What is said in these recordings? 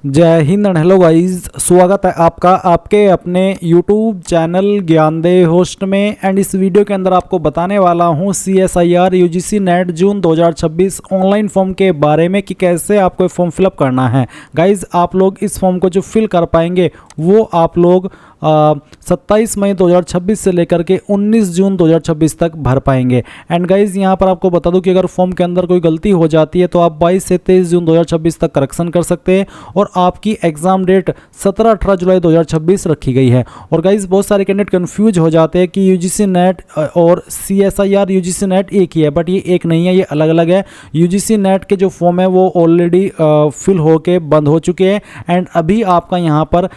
जय Hind and hello guys, स्वागत है आपका आपके अपने YouTube चैनल ज्ञानदेव होस्ट में। एंड इस वीडियो के अंदर आपको बताने वाला हूं CSIR UGC NET June 2026 online form के बारे में कि कैसे आपको फॉर्म फिलअप करना है। गाइस, आप लोग इस फॉर्म को जो फिल कर पाएंगे वो आप लोग 27 मई 2026 से लेकर के 19 जून 2026 तक भर पाएंगे। एंड गाइज यहाँ पर आपको बता दूं कि अगर फॉर्म के अंदर कोई गलती हो जाती है तो आप 22 से 23 जून 2026 तक करेक्शन कर सकते हैं और आपकी एग्जाम डेट 17-18 जुलाई 2026 रखी गई है। और गाइज बहुत सारे कैंडिडेट कंफ्यूज हो जाते हैं कि UGC नेट और CSIR UGC नेट एक ही है, बट ये एक नहीं है, ये अलग अलग है। UGC नेट के जो फॉर्म है वो ऑलरेडी फिल होके बंद हो चुके हैं एंड अभी आपका यहाँ पर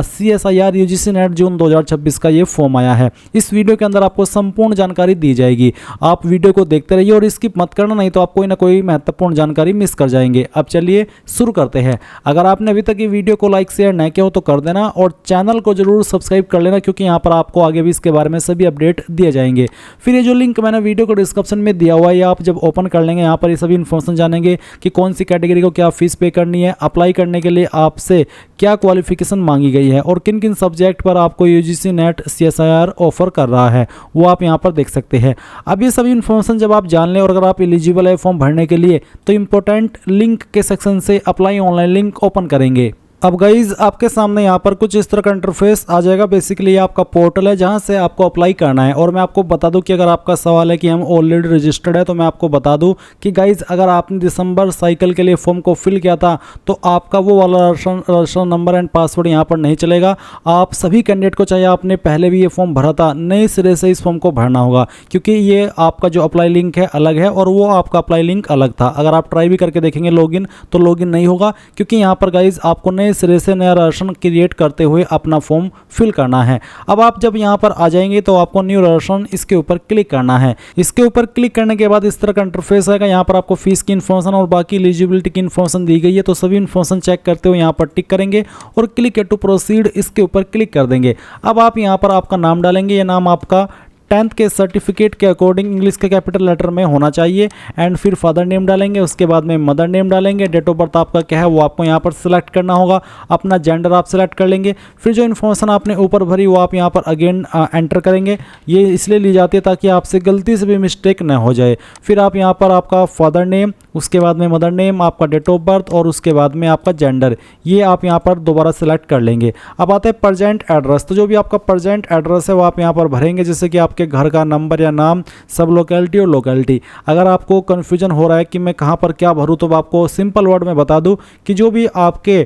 CSIR UGC नेट जून 2026 का ये फॉर्म आया है। इस वीडियो के अंदर आपको संपूर्ण जानकारी दी जाएगी। आप वीडियो को देखते रहिए और स्किप मत करना, नहीं तो आप कोई ना कोई महत्वपूर्ण जानकारी मिस कर जाएंगे। अब चलिए शुरू करते हैं। अगर आपने अभी तक ये वीडियो को लाइक शेयर नहीं किया हो तो कर देना और चैनल को जरूर सब्सक्राइब कर लेना, क्योंकि यहाँ पर आपको आगे भी इसके बारे में सभी अपडेट दिए जाएंगे। फिर ये जो लिंक मैंने वीडियो को डिस्क्रिप्शन में दिया हुआ है, आप जब ओपन कर लेंगे यहाँ पर ये सभी इन्फॉर्मेशन जानेंगे कि कौन सी कैटेगरी को क्या फीस पे करनी है, अप्लाई करने के लिए आपसे क्या क्वालिफिकेशन मांगी गई है और किन किन सब्जेक्ट पर आपको UGC नेट CSIR ऑफर कर रहा है, वो आप यहाँ पर देख सकते हैं। अब ये सभी इन्फॉर्मेशन जब आप जान लें और अगर आप एलिजिबल है फॉर्म भरने के लिए तो इंपॉर्टेंट लिंक के सेक्शन से अप्लाई ऑनलाइन लिंक ओपन करेंगे। अब गाइज आपके सामने यहाँ पर कुछ इस तरह का इंटरफेस आ जाएगा। बेसिकली ये आपका पोर्टल है जहाँ से आपको अप्लाई करना है। और मैं आपको बता दूं कि अगर आपका सवाल है कि हम ऑलरेडी रजिस्टर्ड है तो मैं आपको बता दूं कि गाइज अगर आपने दिसंबर साइकिल के लिए फॉर्म को फिल किया था तो आपका वो वाला रजिस्ट्रेशन नंबर एंड पासवर्ड यहाँ पर नहीं चलेगा। आप सभी कैंडिडेट को, चाहे आपने पहले भी ये फॉर्म भरा था, नए सिरे से इस फॉर्म को भरना होगा, क्योंकि ये आपका जो अप्लाई लिंक है अलग है और वो आपका अप्लाई लिंक अलग था। अगर आप ट्राई भी करके देखेंगे लॉगिन तो लॉगिन नहीं होगा, क्योंकि यहाँ पर गाइज आपको नए सिरे से नया रजिस्ट्रेशन क्रिएट करते हुए अपना फॉर्म फिल करना है। अब आप जब यहाँ पर आ जाएंगे तो आपको न्यू रजिस्ट्रेशन इसके ऊपर क्लिक करना है। इसके ऊपर क्लिक करने के बाद इस तरह का इंटरफेस आएगा। यहाँ पर आपको फीस की इन्फॉर्मेशन और बाकी एलिजिबिलिटी की इन्फॉर्मेशन दी गई है, तो सभी इन्फॉर्मेशन चेक करते हुए यहाँ पर टिक करेंगे और क्लिक टू प्रोसीड इसके ऊपर क्लिक कर देंगे। अब आप यहाँ पर आपका नाम डालेंगे। ये नाम आपका 10th के सर्टिफिकेट के अकॉर्डिंग इंग्लिश के कैपिटल लेटर में होना चाहिए एंड फिर फादर नेम डालेंगे, उसके बाद में मदर नेम डालेंगे। डेट ऑफ बर्थ आपका क्या है वो आपको यहाँ पर सिलेक्ट करना होगा। अपना जेंडर आप सिलेक्ट कर लेंगे। फिर जो इन्फॉर्मेशन आपने ऊपर भरी वो आप यहाँ पर अगेन एंटर करेंगे। ये इसलिए ली जाती है ताकि आपसे गलती से भी मिस्टेक न हो जाए। फिर आप यहाँ पर आपका फादर नेम, उसके बाद में मदर नेम, आपका डेट ऑफ बर्थ और उसके बाद में आपका जेंडर, ये आप यहाँ पर दोबारा सिलेक्ट कर लेंगे। अब आता है प्रेजेंट एड्रेस। तो जो भी आपका प्रेजेंट एड्रेस है वो आप यहाँ पर भरेंगे, जैसे कि आपके घर का नंबर या नाम, सब लोकेलिटी और लोकेलिटी। अगर आपको कन्फ्यूजन हो रहा है कि मैं कहाँ पर क्या भरूँ तो आपको सिंपल वर्ड में बता दूँ कि जो भी आपके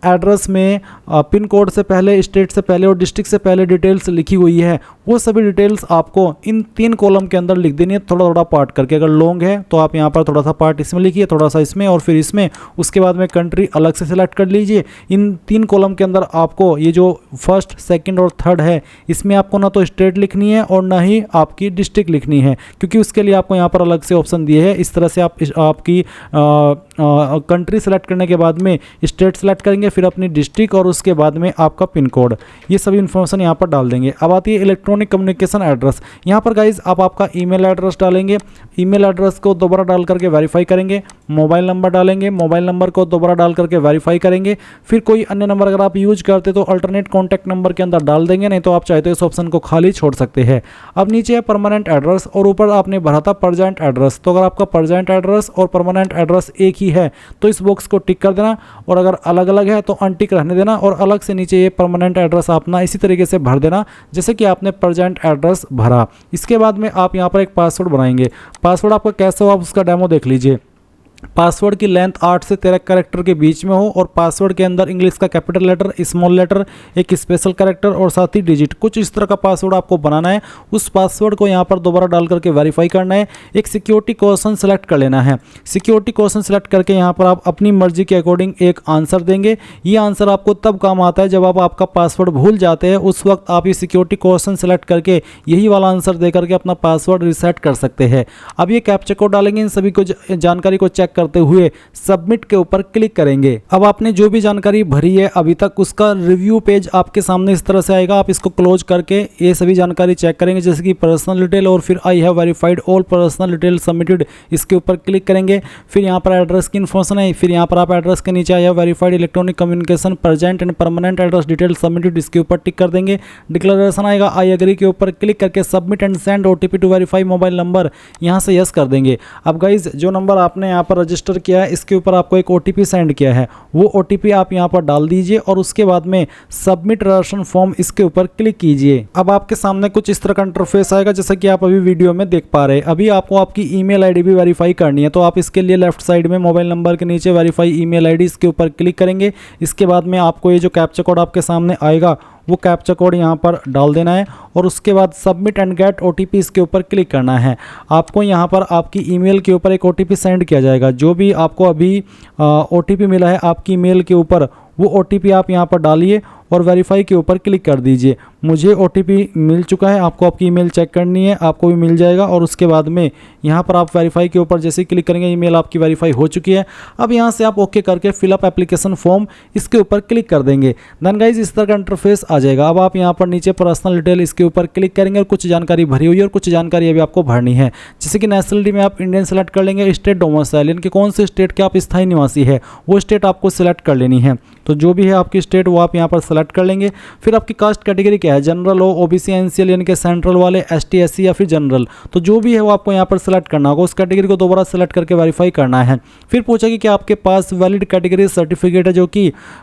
एड्रेस में पिन कोड से पहले, स्टेट से पहले और डिस्ट्रिक्ट से पहले डिटेल्स लिखी हुई है, वो सभी डिटेल्स आपको इन 3 कॉलम के अंदर लिख देनी है, थोड़ा थोड़ा पार्ट करके। अगर लॉन्ग है तो आप यहाँ पर थोड़ा सा पार्ट इसमें लिखिए, थोड़ा सा इसमें और फिर इसमें। उसके बाद में कंट्री अलग से सिलेक्ट कर लीजिए। इन 3 कॉलम के अंदर आपको ये जो फर्स्ट, सेकंड और थर्ड है, इसमें आपको ना तो स्टेट लिखनी है और ना ही आपकी डिस्ट्रिक्ट लिखनी है, क्योंकि उसके लिए आपको यहाँ पर अलग से ऑप्शन दिए हैं। इस तरह से आप आपकी कंट्री सेलेक्ट करने के बाद में स्टेट सेलेक्ट करेंगे, फिर अपनी डिस्ट्रिक्ट और उसके बाद में आपका पिन कोड, ये सभी इन्फॉर्मेशन यहाँ पर डाल देंगे। अब आती है इलेक्ट्रॉनिक कम्युनिकेशन एड्रेस। यहाँ पर गाइज आप आपका ईमेल एड्रेस डालेंगे। ईमेल एड्रेस को दोबारा डाल करके वेरीफाई करेंगे। मोबाइल नंबर डालेंगे। मोबाइल नंबर को दोबारा डाल करके वेरीफाई करेंगे। फिर कोई अन्य नंबर अगर आप यूज करते तो अल्टरनेट कॉन्टैक्ट नंबर के अंदर डाल देंगे, नहीं तो आप चाहे तो इस ऑप्शन को खाली छोड़ सकते हैं। अब नीचे है परमानेंट एड्रेस और ऊपर आपने भरा था प्रेजेंट एड्रेस। तो अगर आपका प्रेजेंट एड्रेस और परमानेंट एड्रेस एक ही है तो इस बॉक्स को टिक कर देना, और अगर अलग अलग है तो अनटिक रहने देना और अलग से नीचे ये परमानेंट एड्रेस अपना इसी तरीके से भर देना जैसे कि आपने प्रेजेंट एड्रेस भरा। इसके बाद में आप यहाँ पर एक पासवर्ड बनाएंगे। पासवर्ड आपका कैसे हो आप उसका डेमो देख लीजिए। पासवर्ड की लेंथ 8 से 13 कैरेक्टर के बीच में हो और पासवर्ड के अंदर इंग्लिश का कैपिटल लेटर, स्मॉल लेटर, एक स्पेशल कैरेक्टर और साथ ही डिजिट, कुछ इस तरह का पासवर्ड आपको बनाना है। उस पासवर्ड को यहाँ पर दोबारा डाल करके वेरीफाई करना है। एक सिक्योरिटी क्वेश्चन सेलेक्ट कर लेना है। सिक्योरिटी क्वेश्चन सेलेक्ट करके यहाँ पर आप अपनी मर्जी के अकॉर्डिंग एक आंसर देंगे। ये आंसर आपको तब काम आता है जब आप आपका पासवर्ड भूल जाते हैं, उस वक्त आप ये सिक्योरिटी क्वेश्चन सेलेक्ट करके यही वाला आंसर दे करके अपना पासवर्ड रिसेट कर सकते हैं। अब ये कैप्चा कोड डालेंगे। इन सभी को जानकारी को चेक चेक करते हुए सबमिट के ऊपर क्लिक करेंगे। अब आपने जो भी जानकारी भरी है अभी तक उसका रिव्यू पेज आपके सामने इस तरह से आएगा। आप इसको क्लोज करके ये सभी जानकारी चेक करेंगे, जैसे कि पर्सनल डिटेल और फिर I have verified all personal detail submitted, इसके ऊपर क्लिक करेंगे। फिर यहाँ पर एड्रेस की इन्फॉर्मेशन है, फिर यहाँ पर आप एड्रेस के नीचे I have verified electronic communication present and permanent address detail submitted, इसके ऊपर टिक कर देंगे। डिक्लेरेशन आएगा, आई एग्री के ऊपर क्लिक करके submit and send OTP to verify mobile number, यहाँ से यस कर देंगे। अब गाइज जो नंबर आपने यहाँ पर रजिस्टर किया है इसके ऊपर आपको एक ओटीपी सेंड किया है, वो ओटीपी आप यहाँ पर डाल दीजिए और उसके बाद में सबमिट रजिस्ट्रेशन फॉर्म इसके ऊपर क्लिक कीजिए। अब आपके सामने कुछ इस तरह का इंटरफेस आएगा जैसा कि आप अभी वीडियो में देख पा रहे हैं। अभी आपको आपकी ईमेल आईडी भी वेरीफाई करनी है, तो आप इसके लिए लेफ्ट साइड में मोबाइल नंबर के नीचे वेरीफाई ईमेल आईडी इसके ऊपर क्लिक करेंगे। इसके बाद में आपको ये जो कैप्चा कोड आपके सामने आएगा वो कैप्चा कोड यहाँ पर डाल देना है और उसके बाद सबमिट एंड गेट ओटीपी इसके ऊपर क्लिक करना है। आपको यहाँ पर आपकी ईमेल के ऊपर एक ओटीपी सेंड किया जाएगा। जो भी आपको अभी ओटीपी मिला है आपकी ईमेल के ऊपर, वो ओटीपी आप यहाँ पर डालिए और वेरीफाई के ऊपर क्लिक कर दीजिए। मुझे ओटीपी मिल चुका है, आपको आपकी ईमेल चेक करनी है, आपको भी मिल जाएगा। और उसके बाद में यहाँ पर आप वेरीफाई के ऊपर जैसे ही क्लिक करेंगे ईमेल आपकी वेरीफाई हो चुकी है। अब यहाँ से आप ओके करके फिलअप एप्लीकेशन फॉर्म इसके ऊपर क्लिक कर देंगे। देन गाइज इस तरह का इंटरफेस आ जाएगा। अब आप यहाँ पर नीचे पर्सनल डिटेल इसके ऊपर क्लिक करेंगे और कुछ जानकारी भरी हुई है और कुछ जानकारी अभी आपको भरनी है। जैसे कि नेशनलिटी में आप इंडियन सेलेक्ट कर लेंगे, स्टेट डोमिसाइल यानी कि कौन से स्टेट के आप स्थायी निवासी है वो स्टेट आपको सिलेक्ट कर लेनी है। तो जो भी है आपकी स्टेट वो आप यहाँ पर सेलेक्ट कर लेंगे। फिर आपकी कास्ट कैटेगरी क्या है, जनरल हो, ओबीसी, एनसीएल यानी कि सेंट्रल वाले, एसटी, एससी या फिर जनरल, तो जो भी है वो आपको यहाँ पर सेलेक्ट करना होगा। उस कैटेगरी को दोबारा सेलेक्ट करके वेरीफाई करना है। फिर पूछा कि क्या आपके पास वैलिड कैटेगरी सर्टिफिकेट है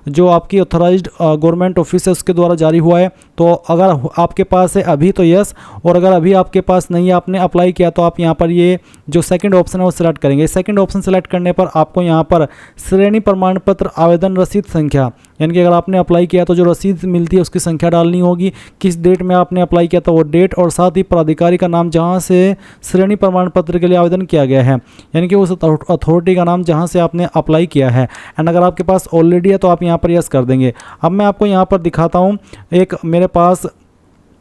जो आपकी ऑथराइज्ड गवर्नमेंट ऑफिस है उसके द्वारा जारी हुआ है। तो अगर आपके पास है अभी तो यस, और अगर अभी आपके पास नहीं है आपने अप्लाई किया तो आप यहाँ पर ये जो सेकंड ऑप्शन है वो सिलेक्ट करेंगे। सेकंड ऑप्शन सेलेक्ट करने पर आपको यहाँ पर श्रेणी प्रमाण पत्र आवेदन रसीद संख्या, यानी कि अगर आपने अप्लाई किया तो जो रसीद मिलती है उसकी संख्या डालनी होगी, किस डेट में आपने अप्लाई किया था वो डेट, और साथ ही प्राधिकारी का नाम जहां से श्रेणी प्रमाण पत्र के लिए आवेदन किया गया है, यानी कि उस अथॉरिटी का नाम जहां से आपने अप्लाई किया है। एंड अगर आपके पास ऑलरेडी है तो आप यहां पर यस कर देंगे। अब मैं आपको यहां पर दिखाता हूं, एक मेरे पास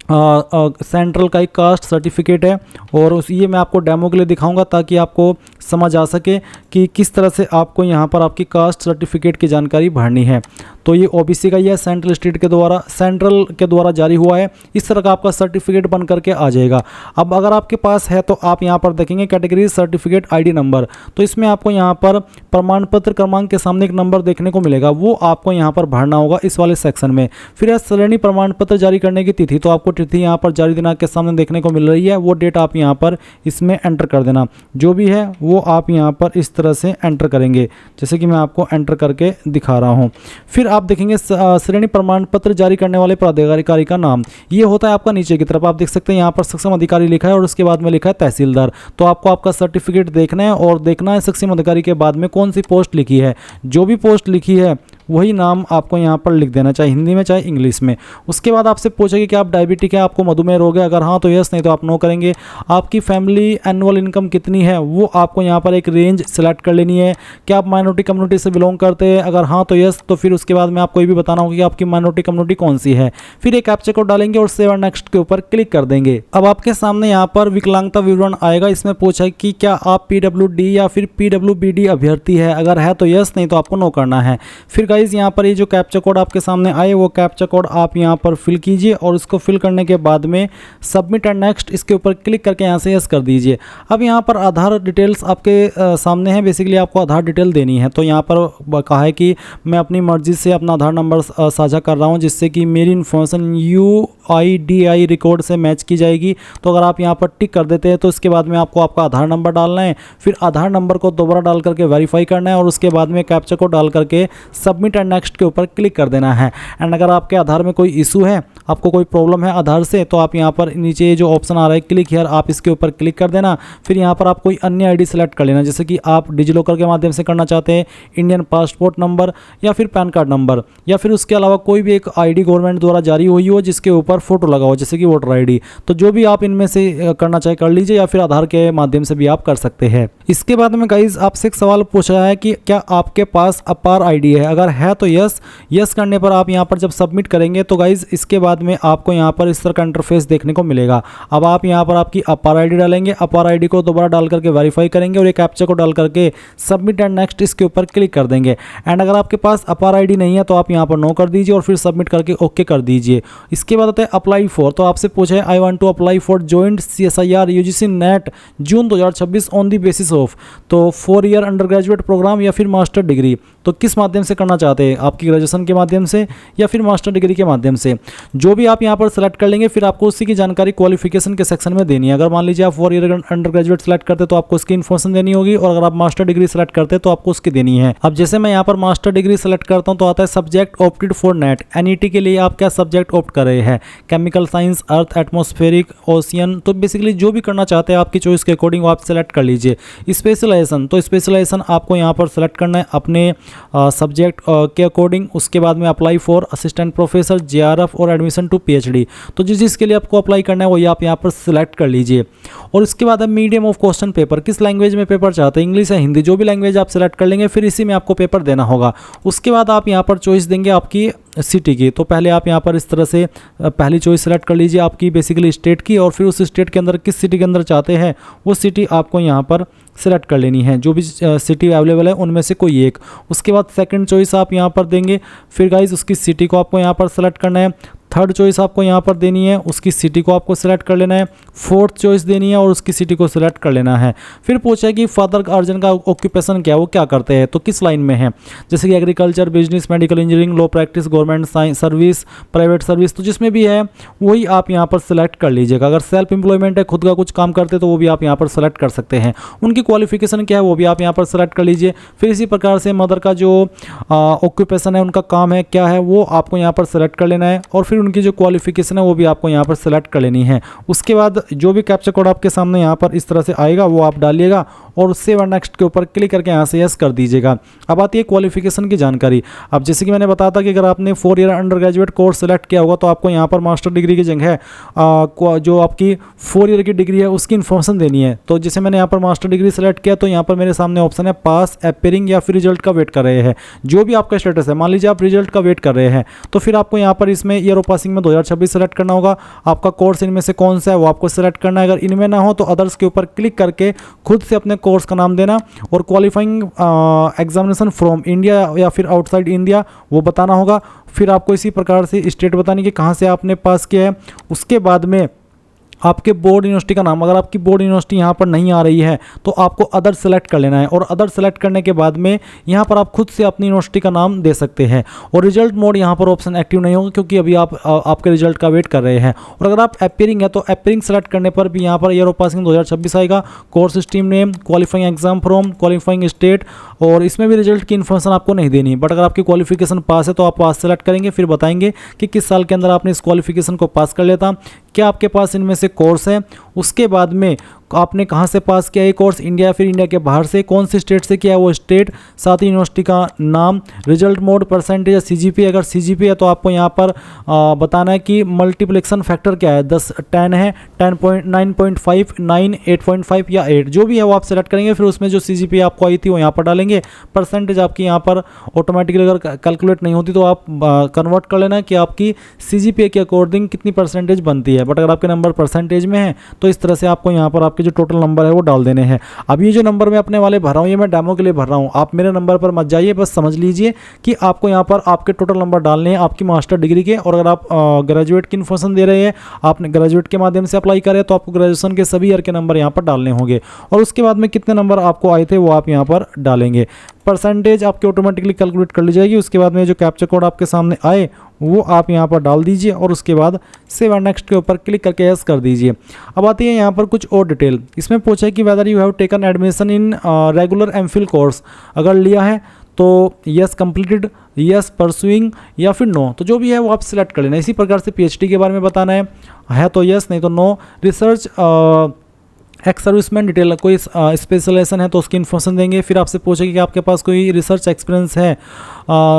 सेंट्रल का एक कास्ट सर्टिफिकेट है और ये मैं आपको डेमो के लिए दिखाऊंगा ताकि आपको समझ आ सके कि किस तरह से आपको यहाँ पर आपकी कास्ट सर्टिफिकेट की जानकारी भरनी है। तो ये ओबीसी का ये सेंट्रल के द्वारा जारी हुआ है। इस तरह का आपका सर्टिफिकेट बन करके आ जाएगा। अब अगर आपके पास है तो आप यहाँ पर देखेंगे कैटेगरी सर्टिफिकेट आईडी नंबर, तो इसमें आपको यहाँ पर प्रमाण पत्र क्रमांक के सामने एक नंबर देखने को मिलेगा, वो आपको यहाँ पर भरना होगा इस वाले सेक्शन में। फिर श्रेणी प्रमाण पत्र जारी करने की तिथि, तो आपको तिथि यहाँ पर जारी दिनांक के सामने देखने को मिल रही है, वो डेट आप यहाँ पर इसमें एंटर कर देना। जो भी है वो आप यहाँ पर इस तरह से एंटर करेंगे, जैसे कि मैं आपको एंटर करके दिखा रहा हूँ। फिर आप देखेंगे श्रेणी प्रमाण पत्र जारी करने वाले प्राधिकारी का नाम, ये होता है आपका नीचे की तरफ। आप देख सकते हैं यहाँ पर सक्षम अधिकारी लिखा है और उसके बाद में लिखा है तहसीलदार। तो आपको आपका सर्टिफिकेट देखना है और देखना है सक्षम अधिकारी के बाद में कौन सी पोस्ट लिखी है। जो भी पोस्ट लिखी है वही नाम आपको यहाँ पर लिख देना, चाहे हिंदी में चाहे इंग्लिश में। उसके बाद आपसे पूछेगी कि आप डायबिटिक है, आपको मधुमेह रोग है, अगर हाँ तो यस, नहीं तो आप नो करेंगे। आपकी फैमिली एनुअल इनकम कितनी है वो आपको यहाँ पर एक रेंज सेलेक्ट कर लेनी है। क्या आप माइनॉरिटी कम्युनिटी से बिलोंग करते हैं, अगर हाँ तो यस, तो फिर उसके बाद में आपको ये भी बताना होगा कि आपकी माइनॉरिटी कम्युनिटी कौन सी है। फिर एक कैप्चा कोड डालेंगे और सेव एंड नेक्स्ट के ऊपर क्लिक कर देंगे। अब आपके सामने यहाँ पर विकलांगता विवरण आएगा। इसमें पूछा है कि क्या आप PWD या फिर PWBD अभ्यर्थी है, अगर है तो यस, नहीं तो आपको नो करना है। फिर गाइज यहाँ पर ये जो कैप्चा कोड आपके सामने आए वो कैप्चा कोड आप यहाँ पर फिल कीजिए और इसको फिल करने के बाद में सबमिट एंड नेक्स्ट इसके ऊपर क्लिक करके यहाँ से यस कर दीजिए। अब यहाँ पर आधार डिटेल्स आपके सामने है, बेसिकली आपको आधार डिटेल देनी है। तो यहाँ पर कहा है कि मैं अपनी मर्जी से अपना आधार नंबर साझा कर रहा हूँ जिससे कि मेरी इन्फॉर्मेशन UIDI रिकॉर्ड से मैच की जाएगी। तो अगर आप यहाँ पर टिक कर देते हैं तो इसके बाद में आपको आपका आधार नंबर डालना है, फिर आधार नंबर को दोबारा डाल करके वेरीफाई करना है और उसके बाद में कैप्चा कोड डाल करके सबमिट एंड नेक्स्ट के ऊपर क्लिक कर देना है। एंड अगर आपके आधार में कोई इशू है, आपको कोई प्रॉब्लम है आधार से, तो आप यहाँ पर नीचे जो ऑप्शन आ रहा है क्लिक हियर, आप इसके ऊपर क्लिक कर देना। फिर यहाँ पर आप कोई अन्य आईडी सेलेक्ट कर लेना, जैसे कि आप डिजिलॉकर के माध्यम से करना चाहते हैं, इंडियन पासपोर्ट नंबर या फिर पैन कार्ड नंबर, या फिर उसके अलावा कोई भी एक आईडी गवर्नमेंट द्वारा जारी हुई हो जिसके ऊपर फोटो लगा हो, जैसे कि वोटर आईडी। तो जो भी आप इनमें से करना चाहे कर लीजिए या फिर आधार के माध्यम से भी आप कर सकते हैं। इसके बाद में गाइज आपसे एक सवाल पूछा है कि क्या आपके पास अपार आईडी है, अगर है तो यस करने पर आप यहाँ पर जब सबमिट करेंगे तो गाइज इसके बाद बाद में आपको यहाँ पर इस तरह का इंटरफेस देखने को मिलेगा। अब आप यहाँ पर आपकी अपार आईडी डालेंगे, अपार आईडी को दोबारा डाल करके वेरीफाई करेंगे और एक कैप्चा को डाल करके सबमिट एंड नेक्स्ट इसके ऊपर क्लिक कर देंगे। एंड अगर आपके पास अपार आईडी नहीं है तो आप यहाँ पर नो कर दीजिए और फिर सबमिट करके ओके कर दीजिए। इसके बाद आता है अप्लाई फॉर। तो आपसे पूछा है I want to apply for joint CSIR UGC NET June 2026 on the basis of, तो 4 ईयर अंडर ग्रेजुएट प्रोग्राम या फिर मास्टर डिग्री। तो किस माध्यम से करना चाहते हैं, आपकी ग्रेजुएशन के माध्यम से या फिर मास्टर डिग्री के माध्यम से, जो भी आप यहाँ पर सेलेक्ट कर लेंगे फिर आपको उसी की जानकारी क्वालिफिकेशन के सेक्शन में देनी है। अगर मान लीजिए आप 4 ईयर अंडर ग्रेजुएट सेलेक्ट करते तो आपको उसकी इन्फॉर्मेशन देनी होगी, और अगर आप मास्टर डिग्री सेलेक्ट करते तो आपको उसकी देनी है। अब जैसे मैं यहाँ पर मास्टर डिग्री सेलेक्ट करता हूँ तो आता है subject opted for net. NET के लिए आप क्या सब्जेक्ट ऑप्ट कर रहे हैं, केमिकल साइंस, अर्थ, एटमॉस्फेरिक, ओशियन। तो बेसिकली जो भी करना चाहते हैं आपकी चॉइस के अकॉर्डिंग आप सेलेक्ट कर लीजिए। स्पेशलाइजेशन, तो स्पेशलाइजेशन आपको यहाँ पर सेलेक्ट करना है अपने सब्जेक्ट के अकॉर्डिंग। उसके बाद में apply for assistant professor, JRF और एडमिशन टू PhD। तो जिस चीज़ के लिए आपको अप्लाई करना है वो आप यहाँ पर सिलेक्ट कर लीजिए। और इसके बाद है मीडियम ऑफ क्वेश्चन पेपर, किस लैंग्वेज में पेपर चाहते हैं, इंग्लिश या हिंदी, जो भी लैंग्वेज आप सेलेक्ट कर लेंगे फिर इसी में आपको पेपर देना होगा। उसके बाद आप यहाँ पर चॉइस देंगे आपकी सिटी की। तो पहले आप यहाँ पर इस तरह से पहली चॉइस सेलेक्ट कर लीजिए आपकी बेसिकली स्टेट की, और फिर उस स्टेट के अंदर किस सिटी के अंदर चाहते हैं वो सिटी आपको यहाँ पर सेलेक्ट कर लेनी है, जो भी सिटी अवेलेबल है उनमें से कोई एक। उसके बाद सेकंड चॉइस आप यहाँ पर देंगे, फिर गाइज उसकी सिटी को आपको यहाँ पर सेलेक्ट करना है। थर्ड चॉइस आपको यहाँ पर देनी है, उसकी सिटी को आपको सेलेक्ट कर लेना है। फोर्थ चॉइस देनी है और उसकी सिटी को सेलेक्ट कर लेना है। फिर पूछा है कि फादर अर्जन का ऑक्यूपेशन क्या है, वो क्या करते हैं, तो किस लाइन में है, जैसे कि agriculture, business, medical, engineering, law practice, government service, private service. तो जिसमें भी है वही आप यहाँ पर सेलेक्ट कर लीजिएगा। अगर सेल्फ एम्प्लॉयमेंट है, खुद का कुछ काम करते तो वो भी आप यहाँ पर सेलेक्ट कर सकते हैं। उनकी क्वालिफिकेशन क्या है वो भी आप यहाँ पर सेलेक्ट कर लीजिए। फिर इसी प्रकार से मदर का जो ऑक्यूपेशन है, उनका काम है क्या है, वो आपको यहाँ पर सेलेक्ट कर लेना है। और फिर उनकी जो क्वालिफिकेशन है वो भी आपको यहाँ पर सेलेक्ट कर लेनी है। उसके बाद जो भी कैप्चा कोड आपके सामने यहाँ पर इस तरह से आएगा वो आप डालिएगा और सेव एंड नेक्स्ट के ऊपर क्लिक करके यहाँ से यस कर दीजिएगा। अब आती है क्वालिफिकेशन की जानकारी। अब जैसे कि मैंने बताया था कि अगर आपने 4 year under graduate course select किया होगा तो आपको यहाँ पर मास्टर डिग्री की जगह जो आपकी 4 ईयर की डिग्री है उसकी इन्फॉर्मेशन देनी है। तो जैसे मैंने यहाँ पर मास्टर डिग्री सेलेक्ट किया तो यहाँ पर मेरे सामने ऑप्शन है पास, अपेयरिंग या फिर रिजल्ट का वेट कर रहे हैं। जो भी आपका स्टेटस है, मान लीजिए आप रिजल्ट का वेट कर रहे हैं तो फिर आपको यहाँ पर इसमें ईयर ऑफ पासिंग में 2026 सेलेक्ट करना होगा। आपका कोर्स इनमें से कौन सा है वो आपको सेलेक्ट करना है। अगर इनमें ना हो तो अदर्स के ऊपर क्लिक करके खुद से अपने कोर्स का नाम देना और क्वालिफाइंग एग्जामिनेशन फ्रॉम इंडिया या फिर आउटसाइड इंडिया वो बताना होगा। फिर आपको इसी प्रकार से स्टेट बतानी कि कहाँ से आपने पास किया है। उसके बाद में आपके बोर्ड यूनिवर्सिटी का नाम, अगर आपकी बोर्ड यूनिवर्सिटी यहाँ पर नहीं आ रही है तो आपको अदर सेलेक्ट कर लेना है और अदर सेलेक्ट करने के बाद में यहाँ पर आप खुद से अपनी यूनिवर्सिटी का नाम दे सकते हैं। और रिजल्ट मोड यहाँ पर ऑप्शन एक्टिव नहीं होगा क्योंकि अभी आप आपके रिजल्ट का वेट कर रहे हैं। और अगर आप अपेयरिंग है तो अपेयरिंग सेलेक्ट करने पर भी यहाँ पर ईयर ऑफ पासिंग 2026 आएगा, course stream name, qualifying exam from, qualifying state, और इसमें भी रिजल्ट की इन्फॉर्मेशन आपको नहीं देनी। बट अगर आपकी क्वालिफिकेशन पास है तो आप पास सेलेक्ट करेंगे, फिर बताएंगे कि किस साल के अंदर आपने इस क्वालिफिकेशन को पास कर लेता, क्या आपके पास इनमें से कोर्स है। उसके बाद में आपने कहाँ से पास किया ये कोर्स, इंडिया या फिर इंडिया के बाहर से, कौन सी स्टेट से किया है वो स्टेट, साथ ही यूनिवर्सिटी का नाम, रिजल्ट मोड, परसेंटेज या CGPA। अगर CGPA है तो आपको यहाँ पर बताना है कि मल्टीप्लिकेशन फैक्टर क्या है, 10 10 है, 9.5, 9, 8.5 या 8, जो भी है वो आप सेलेक्ट करेंगे। फिर उसमें जो CGPA आपको आई थी वो यहाँ पर डालेंगे। परसेंटेज आपकी यहाँ पर ऑटोमेटिकली अगर कैलकुलेट नहीं होती तो आप कन्वर्ट कर लेना कि आपकी CGPA के अकॉर्डिंग कितनी परसेंटेज बनती है। बट अगर आपके नंबर परसेंटेज में है तो इस तरह से आपको यहाँ पर आपके जो टोटल नंबर है वो डाल देने हैं। अब ये जो नंबर मैं अपने वाले भर रहा हूँ ये मैं डेमो के लिए भर रहा हूँ, आप मेरे नंबर पर मत जाइए, बस समझ लीजिए कि आपको यहाँ पर आपके टोटल नंबर डालने हैं आपकी मास्टर डिग्री के। और अगर आप ग्रेजुएट की इन्फॉर्मेशन दे रहे हैं, आपने ग्रेजुएट के माध्यम से अप्लाई करे तो आपको ग्रेजुएशन के सभी ईयर के नंबर यहाँ पर डालने होंगे। और उसके बाद में कितने नंबर आपको आए थे वो आप यहाँ पर डालेंगे। परसेंटेज आपकी ऑटोमेटिकली कैलकुलेट कर ली जाएगी। उसके बाद में जो कैप्चा कोड आपके सामने आए वो आप यहाँ पर डाल दीजिए और उसके बाद सेव एंड नेक्स्ट के ऊपर क्लिक करके यस कर दीजिए। अब आती है यहाँ पर कुछ और डिटेल। इसमें पूछा है कि whether you have taken admission in regular MPhil course, अगर लिया है तो यस कंप्लीटेड, यस परसुइंग या फिर नो। तो जो भी है वो आप सिलेक्ट कर लेना। इसी प्रकार से PhD के बारे में बताना है तो यस, नहीं तो no. Research ex serviceman detail, कोई स्पेशलाइजेशन है तो उसकी इन्फॉर्मेशन देंगे। फिर आपसे पूछेगी कि आपके पास कोई रिसर्च एक्सपीरियंस है,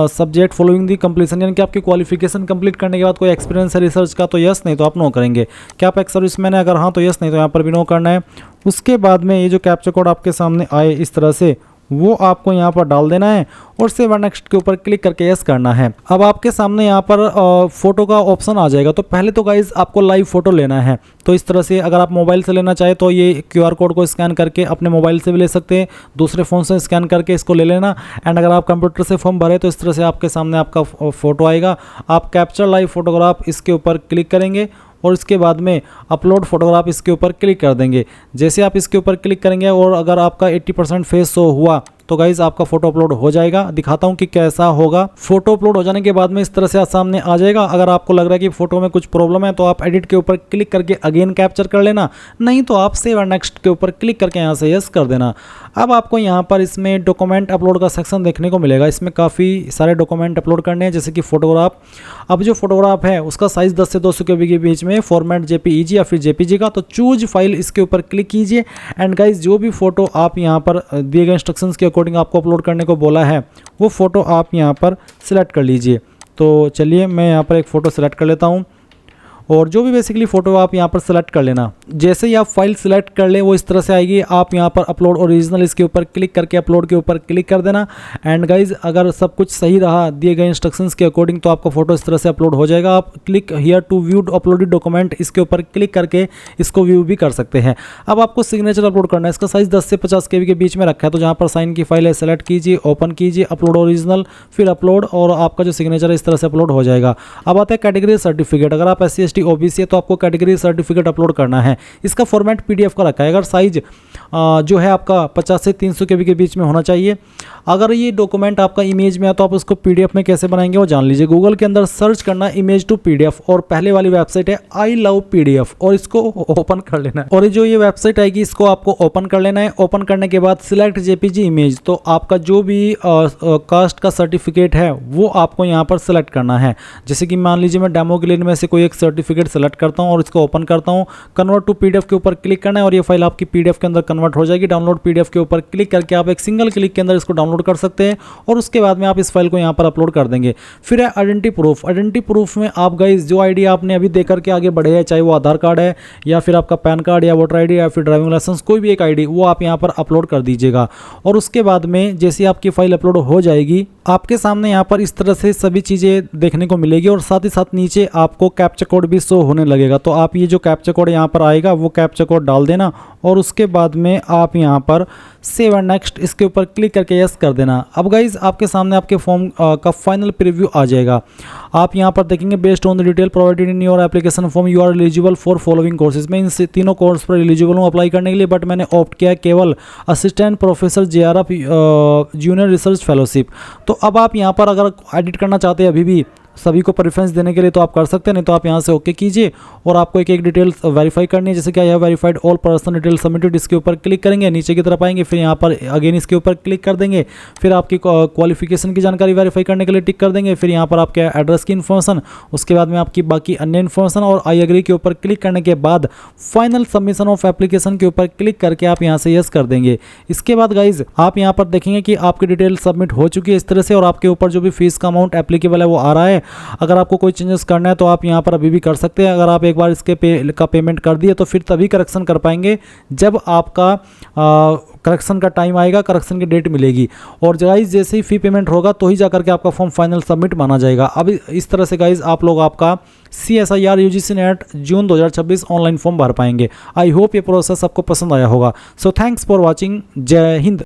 सब्जेक्ट फॉलोइंग दी कंप्लीशन, यानी कि आपकी क्वालिफिकेशन कंप्लीट करने के बाद कोई एक्सपीरियंस है रिसर्च का तो यस, नहीं तो आप नो करेंगे। क्या आप एक्स सर्विसमैन है, अगर हाँ तो यस, नहीं तो यहाँ पर भी नो करना है। उसके बाद में ये जो कैप्चा कोड आपके सामने आए इस तरह से वो आपको यहाँ पर डाल देना है और सेव एंड नेक्स्ट के ऊपर क्लिक करके यस करना है। अब आपके सामने यहाँ पर फोटो का ऑप्शन आ जाएगा। तो पहले तो गाइज आपको लाइव फोटो लेना है। तो इस तरह से अगर आप मोबाइल से लेना चाहे तो ये QR कोड को स्कैन करके अपने मोबाइल से भी ले सकते हैं, दूसरे फ़ोन से स्कैन करके इसको ले लेना। एंड अगर आप कंप्यूटर से फॉर्म भरे तो इस तरह से आपके सामने आपका फ़ोटो आएगा। आप कैप्चर लाइव फोटोग्राफ इसके ऊपर क्लिक करेंगे और इसके बाद में अपलोड फोटोग्राफ इसके ऊपर क्लिक कर देंगे। जैसे आप इसके ऊपर क्लिक करेंगे और अगर आपका 80% फेस शो हुआ तो गाइज आपका फोटो अपलोड हो जाएगा। दिखाता हूं कि कैसा होगा। फोटो अपलोड हो जाने के बाद में इस तरह से सामने आ जाएगा। अगर आपको लग रहा है कि फोटो में कुछ प्रॉब्लम है तो आप एडिट के ऊपर क्लिक करके अगेन कैप्चर कर लेना, नहीं तो आप सेव एंड नेक्स्ट के ऊपर क्लिक करके यहाँ से यस कर देना। अब आपको यहाँ पर इसमें डॉक्यूमेंट अपलोड का सेक्शन देखने को मिलेगा। इसमें काफ़ी सारे डॉक्यूमेंट अपलोड करने हैं, जैसे कि फोटोग्राफ। अब जो फोटोग्राफ है उसका साइज़ 10 से 200 KB के बीच में, फॉर्मेट JPEG या फिर JPG का। तो चूज फाइल इसके ऊपर क्लिक कीजिए। एंड गाइज जो भी फोटो आप यहाँ पर दिए गए इंस्ट्रक्शंस के अकॉर्डिंग आपको अपलोड करने को बोला है वो फ़ोटो आप यहाँ पर सिलेक्ट कर लीजिए। तो चलिए मैं यहाँ पर एक फ़ोटो सिलेक्ट कर लेता हूँ और जो भी बेसिकली फ़ोटो आप यहाँ पर सेलेक्ट कर लेना। जैसे ही आप फाइल सेलेक्ट कर ले वो इस तरह से आएगी। आप यहाँ पर अपलोड ओरिजिनल इसके ऊपर क्लिक करके अपलोड के ऊपर क्लिक कर देना। एंड गाइज अगर सब कुछ सही रहा दिए गए इंस्ट्रक्शंस के अकॉर्डिंग तो आपका फ़ोटो इस तरह से अपलोड हो जाएगा। आप click here to view uploaded document इसके ऊपर क्लिक करके इसको व्यू भी कर सकते हैं। अब आपको सिग्नेचर अपलोड करना है। इसका साइज़ 10 से 50 KB के बीच में रखा है। तो जहाँ पर साइन की फाइल है सेलेक्ट कीजिए, ओपन कीजिए, अपलोड ओरिजिनल, फिर अपलोड, और आपका जो सिग्नेचर है इस तरह से अपलोड हो जाएगा। अब आता है कैटेगरी सर्टिफिकेट। अगर आप SC ST OBC है तो आपको कैटेगरी सर्टिफिकेट अपलोड करना है। इसका फॉर्मेट PDF का रखा है। अगर साइज जो है आपका 50 से 300 KB के बीच में होना चाहिए। अगर ये डॉक्यूमेंट आपका इमेज में है तो आप उसको PDF में कैसे बनाएंगे वो जान लीजिए। गूगल के अंदर सर्च करना इमेज टू PDF और पहले वाली वेबसाइट है I Love PDF और इसको ओपन कर लेना है। और ये जो ये वेबसाइट आएगी इसको आपको ओपन कर लेना है। ओपन करने के बाद सिलेक्ट JPG इमेज, तो आपका जो भी कास्ट का सर्टिफिकेट है वो आपको यहाँ पर सेलेक्ट करना है। जैसे कि मान लीजिए मैं डेमो के लिए में से कोई एक सर्टिफिकेट सेलेक्ट करता हूँ और इसको ओपन करता हूँ। कन्वर्ट टू PDF के ऊपर क्लिक करना है और ये फाइल आपकी PDF के अंदर कन्वर्ट हो जाएगी। डाउनलोड PDF के ऊपर क्लिक करके आप एक सिंगल क्लिक के अंदर इसको डाउनलोड कर सकते हैं और उसके बाद में आप इस फाइल को यहाँ पर अपलोड कर देंगे। फिर है आइडेंटिटी प्रूफ। आइडेंटिटी प्रूफ में आप गाइस जो ID आपने अभी दे करके आगे बढ़े हैं, चाहे वो आधार कार्ड है या फिर आपका पैन कार्ड या वोटर ID या फिर ड्राइविंग लाइसेंस, कोई भी एक ID वो आप यहाँ पर अपलोड कर दीजिएगा। और उसके बाद में जैसे आपकी फाइल अपलोड हो जाएगी आपके सामने यहाँ पर इस तरह से सभी चीज़ें देखने को मिलेगी और साथ ही साथ नीचे आपको कैप्चा कोड भी शो होने लगेगा। तो आप ये जो कैप्चा कोड यहाँ पर आएगा वो कैप्चा कोड डाल देना और उसके बाद में आप यहाँ पर सेव एंड नेक्स्ट इसके ऊपर क्लिक करके यस कर देना। अब गाइज आपके सामने आपके फॉर्म का फाइनल प्रीव्यू आ जाएगा। आप यहाँ पर देखेंगे based on the detail provided in your application form you are eligible for following courses. मैं इन तीनों कोर्स पर एलिजिबल हूँ अप्लाई करने के लिए, बट मैंने ऑप्ट किया है केवल assistant professor JRF junior research fellowship. तो अब आप यहाँ पर अगर एडिट करना चाहते हैं अभी भी सभी को प्रेफरेंस देने के लिए तो आप कर सकते हैं, नहीं तो आप यहाँ से ओके कीजिए और आपको एक एक डिटेल्स वेरीफाई करनी है। जैसे कि I have verified all personal detail submitted, इसके ऊपर क्लिक करेंगे, नीचे की तरफ आएंगे, फिर यहाँ पर अगेन इसके ऊपर क्लिक कर देंगे, फिर आपकी क्वालिफिकेशन की जानकारी वेरीफाई करने के लिए टिक कर देंगे, फिर यहाँ पर आपके एड्रेस की इन्फॉर्मेशन, उसके बाद में आपकी बाकी अन्य इन्फॉर्मेशन और आई एग्री के ऊपर क्लिक करने के बाद फाइनल सबमिशन ऑफ एप्लीकेशन के ऊपर क्लिक करके आप यहाँ से यस कर देंगे। इसके बाद गाइज आप यहाँ पर देखेंगे कि आपकी डिटेल सबमिट हो चुकी है इस तरह से और आपके ऊपर जो भी फीस का अमाउंट एप्लीकेबल है वो आ रहा है। अगर आपको कोई चेंजेस करना है तो आप यहाँ पर अभी भी कर सकते हैं। अगर आप एक बार इसके पेमेंट कर दिए तो फिर तभी करेक्शन कर पाएंगे जब आपका करेक्शन का टाइम आएगा, करेक्शन की डेट मिलेगी और गाइज जैसे ही फी पेमेंट होगा तो ही जाकर के आपका फॉर्म फाइनल सबमिट माना जाएगा। अब इस तरह से गाइज आप लोग आपका CSIR UGC NET June 2026 online form भर पाएंगे। आई होप ये प्रोसेस आपको पसंद आया होगा। So thanks for watching. जय हिंद।